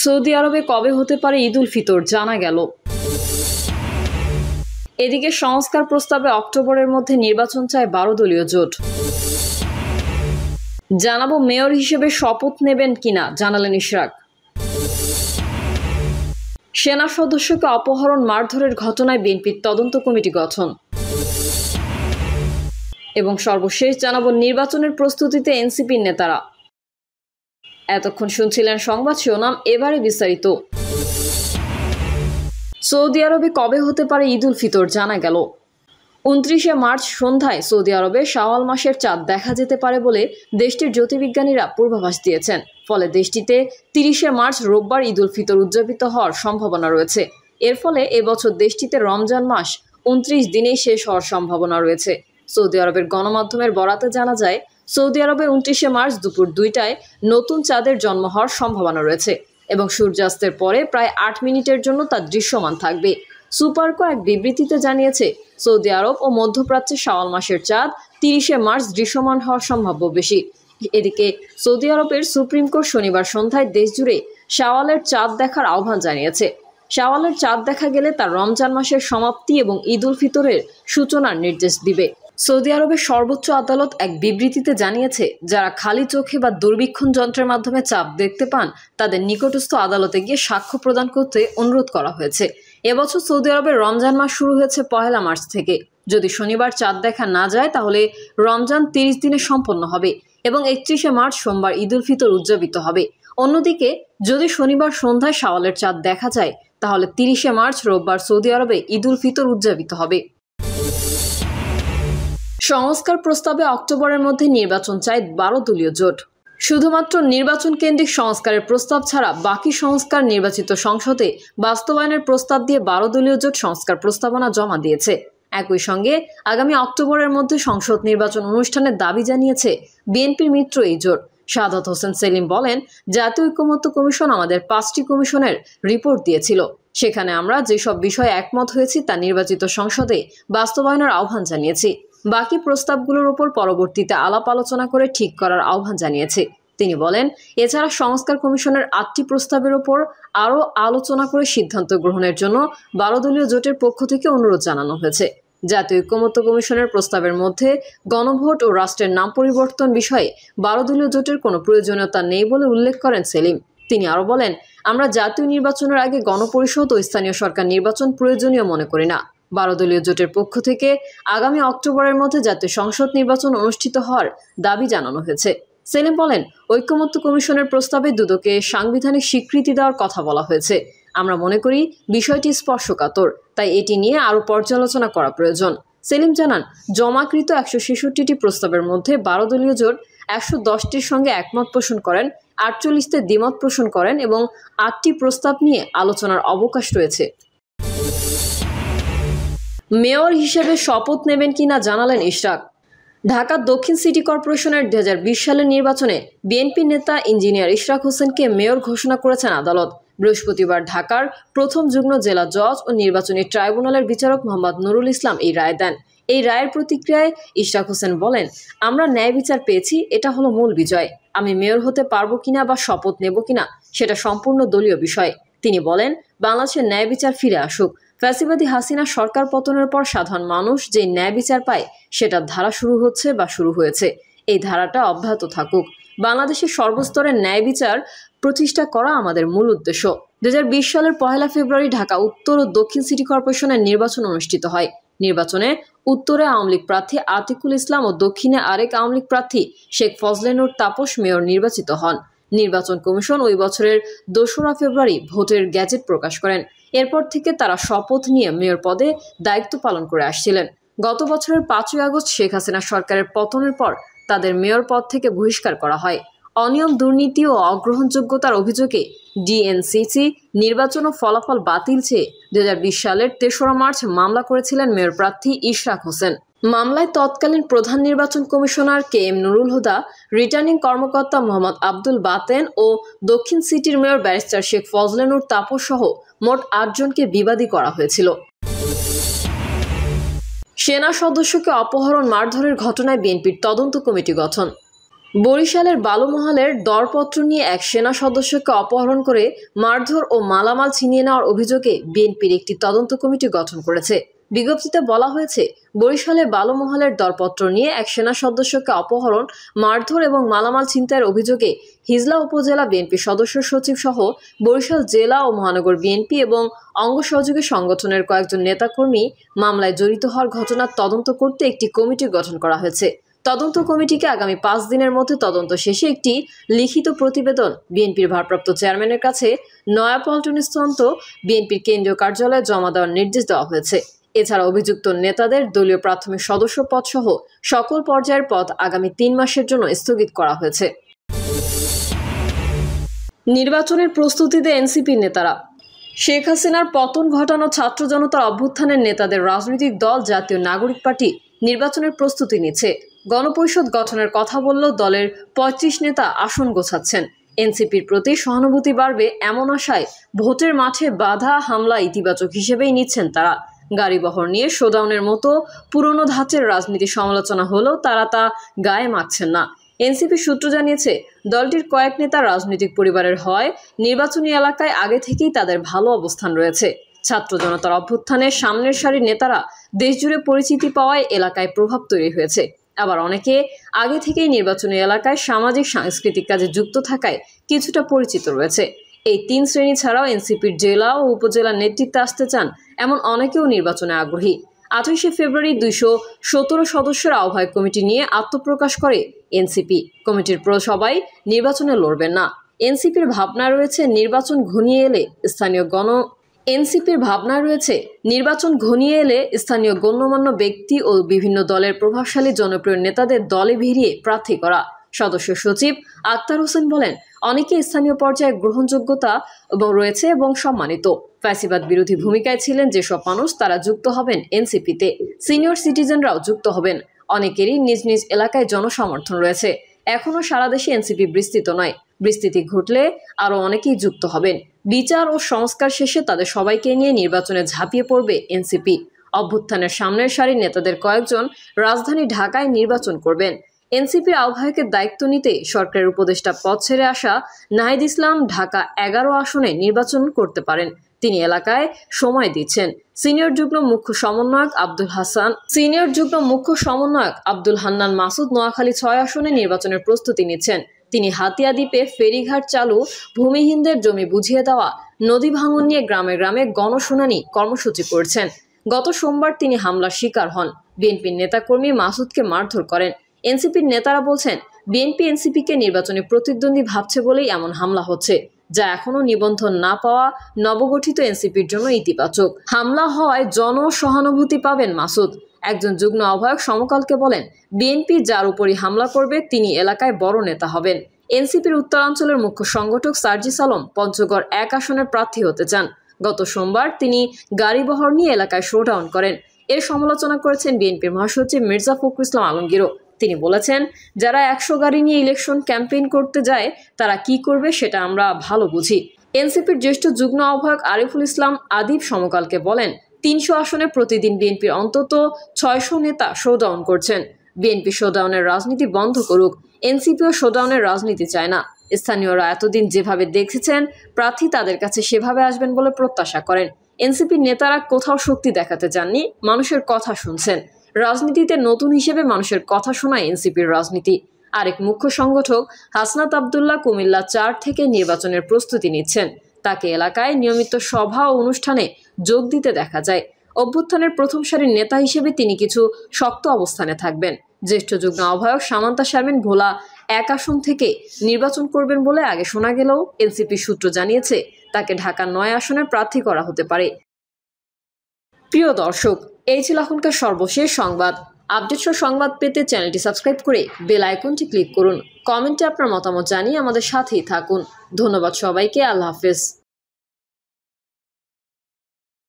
Saudi আরবে কবে হতে পারে ঈদ উল ফিতর জানা গেল। এদিকে সংস্কার প্রস্তাবে অক্টোবরের মধ্যে নির্বাচন চায় 12 দলীয় জোট। জানাবো মেয়র হিসেবে শপথ নেবেন কিনা, জানালেন ইশরাক। সেনা সদস্যকে অপহরণ মারধরের ঘটনায় বিএনপির তদন্ত কমিটি গঠন। এবং সর্বশেষ জানাবো নির্বাচনের প্রস্তুতিতে এনসিপির নেতারা। এতক্ষণ শুনছিলেন সংবাদ শিরোনাম, এবারে বিস্তারিত। সৌদি আরবে কবে হতে পারে ঈদ উল ফিতর জানা গেল। 29শে মার্চ সন্ধ্যায় সৌদি আরবে শাওয়াল মাসের চাঁদ দেখা যেতে পারে বলে দেশটির জ্যোতির্বিজ্ঞানীরা পূর্বাভাস দিয়েছেন। ফলে দেশটিতে 30শে মার্চ রোববার ঈদ উল ফিতর উদযাপিত হওয়ার সম্ভাবনা রয়েছে। এর ফলে এবছর দেশটিতে রমজান মাস 29 দিনেই শেষ হওয়ার সম্ভাবনা রয়েছে। সৌদি আরবের গণমাধ্যমের বরাতে জানা যায়, সৌদি আরবে 29শে মার্চ দুপুর 2টায় নতুন চাঁদের জন্ম হওয়ার সম্ভাবনা রয়েছে এবং সূর্যাস্তের পরে প্রায় 8 মিনিটের জন্য তা দৃশ্যমান থাকবে। সুপারকো এক বিবৃতিতে জানিয়েছে, সৌদি আরব ও মধ্যপ্রাচ্যে শাওয়াল মাসের চাঁদ 30শে মার্চ দৃশ্যমান হওয়ার সম্ভাব্য বেশি। এদিকে সৌদি আরবের সুপ্রিম কোর্ট শনিবার সন্ধ্যায় দেশজুড়ে শাওয়ালের চাঁদ দেখার আহ্বান জানিয়েছে। শাওয়ালের চাঁদ দেখা গেলে তা রমজান মাসের সমাপ্তি এবং ঈদ উল ফিতরের সূচনার নির্দেশ দিবে। সৌদি আরবের সর্বোচ্চ আদালত এক বিবৃতিতে জানিয়েছে, যারা খালি চোখে বা দূরবীক্ষণ যন্ত্রের মাধ্যমে চাঁদ দেখতে পান তাদের নিকটস্থ আদালতে গিয়ে সাক্ষ্য প্রদান করতে অনুরোধ করা হয়েছে। এবছর সৌদি আরবের রমজান মাস শুরু হয়েছে 1 মার্চ থেকে। যদি শনিবার চাঁদ দেখা না যায় তাহলে রমজান 30 দিনে সম্পন্ন হবে এবং 31শে মার্চ সোমবার ঈদ উল ফিতর উদযাপিত হবে। অন্যদিকে যদি শনিবার সন্ধ্যায় শাওয়ালের চাঁদ দেখা যায় তাহলে 30শে মার্চ রোববার সৌদি আরবে ঈদ উল ফিতর উদযাপিত হবে। সংস্কার প্রস্তাবে অক্টোবরের মধ্যে নির্বাচন চায় 12 দলীয় জোট। শুধুমাত্র নির্বাচন কেন্দ্রিক সংস্কারের প্রস্তাব ছাড়া বাকি সংস্কার নির্বাচিত সংসদে বাস্তবায়নের প্রস্তাব দিয়ে 12 দলীয় জোট সংস্কার প্রস্তাবনা জমা দিয়েছে। একই সঙ্গে আগামী অক্টোবরের মধ্যে সংসদ নির্বাচন অনুষ্ঠানের দাবি জানিয়েছে বিএনপির মিত্র এই জোট। সাদাত হোসেন সেলিম বলেন, জাতীয় ঐকমত্য কমিশন আমাদের 5টি কমিশনের রিপোর্ট দিয়েছিল। সেখানে আমরা যেসব বিষয়ে একমত হয়েছি তা নির্বাচিত সংসদে বাস্তবায়নের আহ্বান জানিয়েছি। বাকি প্রস্তাবগুলোর উপর পরবর্তীতে আলাপ আলোচনা করে ঠিক করার আহ্বান জানিয়েছে। তিনি বলেন, এছাড়া সংস্কার কমিশনের 8টি প্রস্তাবের উপর আরও আলোচনা করে সিদ্ধান্ত গ্রহণের জন্য 12 দলীয় জোটের পক্ষ থেকে অনুরোধ জানানো হয়েছে। জাতীয় ঐকমত্য কমিশনের প্রস্তাবের মধ্যে গণভোট ও রাষ্ট্রের নাম পরিবর্তন বিষয়ে 12 দলীয় জোটের কোনো প্রয়োজনীয়তা নেই বলে উল্লেখ করেন সেলিম। তিনি আরও বলেন, আমরা জাতীয় নির্বাচনের আগে গণপরিষদ ও স্থানীয় সরকার নির্বাচন প্রয়োজনীয় মনে করি না। 12 দলীয় জোটের পক্ষ থেকে আগামী অক্টোবরের মধ্যে জাতীয় সংসদ নির্বাচন অনুষ্ঠিত হওয়ার দাবি জানানো হয়েছে। সেলিম বলেন, ঐকমত্য কমিশনের প্রস্তাবে দুদকে সাংবিধানিক স্বীকৃতি দেওয়ার কথা বলা হয়েছে। আমরা মনে করি বিষয়টি স্পর্শকাতর, তাই এটি নিয়ে আরও পর্যালোচনা করা প্রয়োজন। সেলিম জানান, জমাকৃত 166টি প্রস্তাবের মধ্যে 12 দলীয় জোট 110টির সঙ্গে একমত পোষণ করেন, 48তে দ্বিমত পোষণ করেন এবং 8টি প্রস্তাব নিয়ে আলোচনার অবকাশ রয়েছে। মেয়র হিসেবে শপথ নেবেন কিনা জানালেন ইশরাক। ঢাকা দক্ষিণ সিটি কর্পোরেশনের 2020 সালের নির্বাচনে বিএনপি নেতা ইঞ্জিনিয়ার ইশরাক হোসেনকে মেয়র ঘোষণা করেছেন আদালত। বৃহস্পতিবার ঢাকার প্রথম যুগ্ম জেলা জজ ও নির্বাচনী ট্রাইব্যুনালের বিচারক মোহাম্মদ নুরুল ইসলাম এই রায় দেন। এই রায়ের প্রতিক্রিয়ায় ইশরাক হোসেন বলেন, আমরা ন্যায় বিচার পেয়েছি, এটা হলো মূল বিজয়। আমি মেয়র হতে পারবো কিনা বা শপথ নেব কিনা সেটা সম্পূর্ণ দলীয় বিষয়। তিনি বলেন, বাংলাদেশের ন্যায় বিচার ফিরে আসুক। ফ্যাসিবাদী হাসিনা সরকার পতনের পর সাধারণ মানুষ যে ন্যায় বিচার পায় সেটার ধারা শুরু হচ্ছে বা শুরু হয়েছে। এই ধারাটা অব্যাহত থাকুক। বাংলাদেশের সর্বস্তরের ন্যায় বিচার প্রতিষ্ঠা করা আমাদের মূল উদ্দেশ্য। 2020 সালের 1 ফেব্রুয়ারি ঢাকা উত্তর ও দক্ষিণ সিটি কর্পোরেশনের নির্বাচন অনুষ্ঠিত হয়। নির্বাচনে উত্তরে আওয়ামী লীগ প্রার্থী আতিকুল ইসলাম ও দক্ষিণে আরেক আওয়ামী লীগ প্রার্থী শেখ ফজলে নূর তাপস মেয়র নির্বাচিত হন। নির্বাচন কমিশন ওই বছরের 2 ফেব্রুয়ারি ভোটের গ্যাজেট প্রকাশ করেন। এরপর থেকে তারা শপথ নিয়ে মেয়র পদে দায়িত্ব পালন করে আসছিলেন। গত বছরের 5 আগস্ট শেখ হাসিনা সরকারের পতনের পর তাদের মেয়র পদ থেকে বহিষ্কার করা হয়। অনিয়ম, দুর্নীতি ও অগ্রহণযোগ্যতার অভিযোগে ডিএনসিসি নির্বাচন ও ফলাফল বাতিল চেয়ে 2020 সালের 3 মার্চ মামলা করেছিলেন মেয়র প্রার্থী ইশরাক হোসেন। মামলায় তৎকালীন প্রধান নির্বাচন commissioner KM Nurul Huda, returning কর্মকর্তা মোহাম্মদ আব্দুল বাতেন ও দক্ষিণ সিটির মেয়র ব্যারিস্টার শেখ ফজলে নূর তাপস সহ মোট 8 জনকে বিবাদী করা হয়েছিল। সেনা সদস্যকে অপহরণ মারধরের ঘটনায় বিএনপির তদন্ত কমিটি গঠন। বরিশালের বালুমহালের দরপত্র নিয়ে এক সেনা সদস্যকে অপহরণ করে মারধর ও মালামাল ছিনিয়ে নেওয়ার অভিযোগে বিএনপির একটি তদন্ত কমিটি গঠন করেছে। বিজ্ঞপ্তিতে বলা হয়েছে, বরিশালে বালুমহালের দরপত্র নিয়ে এক সেনা সদস্যকে অপহরণ, মারধর এবং মালামাল ছিনতাইয়ের অভিযোগে হিজলা উপজেলা বিএনপি সদস্য সচিব সহ বরিশাল জেলা ও মহানগর বিএনপি এবং অঙ্গ সহযোগী সংগঠনের কয়েকজন নেতাকর্মী মামলায় জড়িত হওয়ার ঘটনার তদন্ত করতে একটি কমিটি গঠন করা হয়েছে। তদন্ত কমিটিকে আগামী 5 দিনের মধ্যে তদন্ত শেষে একটি লিখিত প্রতিবেদন বিএনপির ভারপ্রাপ্ত চেয়ারম্যানের কাছে নয়াপল্টনস্থ বিএনপির কেন্দ্রীয় কার্যালয়ে জমা দেওয়ার নির্দেশ দেওয়া হয়েছে। এছাড়া অভিযুক্ত নেতাদের দলীয় প্রাথমিক সদস্য পদ সহ সকল পর্যায়ের পদ আগামী 3 মাসের জন্য স্থগিত করা হয়েছে। নির্বাচনের প্রস্তুতিতে এনসিপির নেতারা। শেখ হাসিনার পতন ঘটানো ছাত্র জনতার অভ্যুত্থানের নেতাদের রাজনৈতিক দল জাতীয় নাগরিক পার্টি নির্বাচনের প্রস্তুতি নিচ্ছে। গণপরিষদ গঠনের কথা বললেও দলের 35 নেতা আসন গোছাচ্ছেন। এনসিপির প্রতি সহানুভূতি বাড়বে এমন আশায় ভোটের মাঠে বাধা হামলা ইতিবাচক হিসেবেই নিচ্ছেন তারা। গাড়িবহর নিয়ে শোডাউনের মতো পুরনো ধাঁচের রাজনীতি সমালোচনা হলেও তারা তা গায়ে মাখছেন না। এনসিপি সূত্র জানিয়েছে, দলটির কয়েক নেতা রাজনৈতিক পরিবারের হয় নির্বাচনী এলাকায় আগে থেকেই তাদের ভালো অবস্থান রয়েছে। ছাত্র জনতার অভ্যুত্থানে সামনের সারির নেতারা দেশজুড়ে পরিচিতি পাওয়ায় এলাকায় প্রভাব তৈরি হয়েছে। আবার অনেকে আগে থেকেই নির্বাচনী এলাকায় সামাজিক সাংস্কৃতিক কাজে যুক্ত থাকায় কিছুটা পরিচিত রয়েছে। এই 3 শ্রেণী ছাড়াও এনসিপির জেলা ও উপজেলা নেতৃত্বে আসতে চান এমন অনেকেও নির্বাচনে আগ্রহী। 28শে ফেব্রুয়ারি 217 সদস্যের আহ্বায়ক কমিটি নিয়ে আত্মপ্রকাশ করে এনসিপি। কমিটির সবাই নির্বাচনে লড়বেন না। এনসিপির ভাবনা রয়েছে নির্বাচন ঘনিয়ে এলে স্থানীয় গণ্যমান্য ব্যক্তি ও বিভিন্ন দলের প্রভাবশালী জনপ্রিয় নেতাদের দলে ভিড়িয়ে প্রার্থী করা। সদস্য সচিব আক্তার হোসেন বলেন, অনেকে স্থানীয় পর্যায়ে গ্রহণযোগ্যতা রয়েছে এবং সম্মানিত। ফ্যাসিবাদ বিরোধী ভূমিকায় ছিলেন যেসব মানুষ তারা যুক্ত হবেন এনসিপিতে। সিনিয়র সিটিজেনরাও যুক্ত হবেন। অনেকেরই নিজ নিজ এলাকায় জনসমর্থন রয়েছে। এখনও সারা দেশে এনসিপি বিস্তৃত নয়। বিস্তৃতি ঘটলে আরও অনেকেই যুক্ত হবেন। বিচার ও সংস্কার শেষে তাদের সবাইকে নিয়ে নির্বাচনে ঝাঁপিয়ে পড়বে এনসিপি। অভ্যুত্থানের সামনের সারির নেতাদের কয়েকজন রাজধানী ঢাকায় নির্বাচন করবেন। এনসিপির আহ্বায়কের দায়িত্ব নিতে সরকারের উপদেষ্টা পদ ছেড়ে আসা নাহিদ ইসলাম ঢাকা 11 আসনে নির্বাচন করতে পারেন। তিনি এলাকায় সময় দিচ্ছেন। সিনিয়র যুগ্ম মুখ্য সমন্বয়ক আব্দুল হান্নান মাসুদ নোয়াখালী 6 আসনে নির্বাচনের প্রস্তুতি নিচ্ছেন। তিনি হাতিয়া দ্বীপে ফেরিঘাট চালু, ভূমিহীনদের জমি বুঝিয়ে দেওয়া, নদী ভাঙন নিয়ে গ্রামে গ্রামে গণশুনানি কর্মসূচি করছেন। গত সোমবার তিনি হামলার শিকার হন। বিএনপির নেতাকর্মী মাসুদকে মারধর করেন। এনসিপির নেতারা বলছেন, বিএনপি এনসিপিকে নির্বাচনে প্রতিদ্বন্দ্বী ভাবছে বলেই এমন হামলা হচ্ছে, যা এখনও নিবন্ধন না পাওয়া নবগঠিত এনসিপির জন্য ইতিবাচক। হামলা হওয়ায় জনসহানুভূতি পাবেন মাসুদ। একজন যুগ্ম আহ্বায়ক সমকালকে বলেন, বিএনপি যার উপরই হামলা করবে তিনি এলাকায় বড় নেতা হবেন। এনসিপির উত্তরাঞ্চলের মুখ্য সংগঠক সার্জিস আলম পঞ্চগড় 1 আসনের প্রার্থী হতে চান। গত সোমবার তিনি গাড়িবহর নিয়ে এলাকায় শোডাউন করেন। এর সমালোচনা করেছেন বিএনপির মহাসচিব মির্জা ফখরুল ইসলাম আলমগীরও। তিনি বলেছেন, যারা 100 গাড়ি নিয়ে ইলেকশন ক্যাম্পেইন করতে যায় তারা কি করবে সেটা আমরা ভালো বুঝি। এনসিপির জ্যেষ্ঠ যুগ্ম আহ্বায়ক আরিফুল ইসলাম আদিব সমকালকে বলেন, 300 আসনে প্রতিদিন বিএনপির অন্তত 600 নেতা শোডাউন করছেন। বিএনপি শোডাউনের রাজনীতি বন্ধ করুক। এনসিপিও শোডাউনের রাজনীতি চায় না। স্থানীয়রা এতদিন যেভাবে দেখেছেন প্রার্থী তাদের কাছে সেভাবে আসবেন বলে প্রত্যাশা করেন। এনসিপির নেতারা কোথাও শক্তি দেখাতে চাননি, মানুষের কথা শুনছেন। রাজনীতিতে নতুন হিসেবে মানুষের কথা শোনায় এনসিপির রাজনীতি। আরেক মুখ্য সংগঠক হাসনাত আবদুল্লাহ কুমিল্লা 4 থেকে নির্বাচনের প্রস্তুতি নিচ্ছেন। তাকে এলাকায় নিয়মিত সভা ও অনুষ্ঠানে যোগ দিতে দেখা যায়। অভ্যুত্থানের প্রথম সারির নেতা হিসেবে তিনি কিছু শক্ত অবস্থানে থাকবেন। জ্যেষ্ঠ যুগ্ম আহ্বায়ক সামান্তা শারমিন ভোলা 1 আসন থেকে নির্বাচন করবেন বলে আগে শোনা গেলেও এনসিপি সূত্র জানিয়েছে তাকে ঢাকা 9 আসনের প্রার্থী করা হতে পারে। প্রিয় দর্শক, এই ছিল এখনকার সর্বশেষ সংবাদ। আপডেট সংবাদ পেতে চ্যানেলটি সাবস্ক্রাইব করে বেল আইকনটি ক্লিক করুন। কমেন্টে আপনার মতামত জানিয়ে আমাদের সাথেই থাকুন। ধন্যবাদ সবাইকে। আল্লাহ হাফেজ।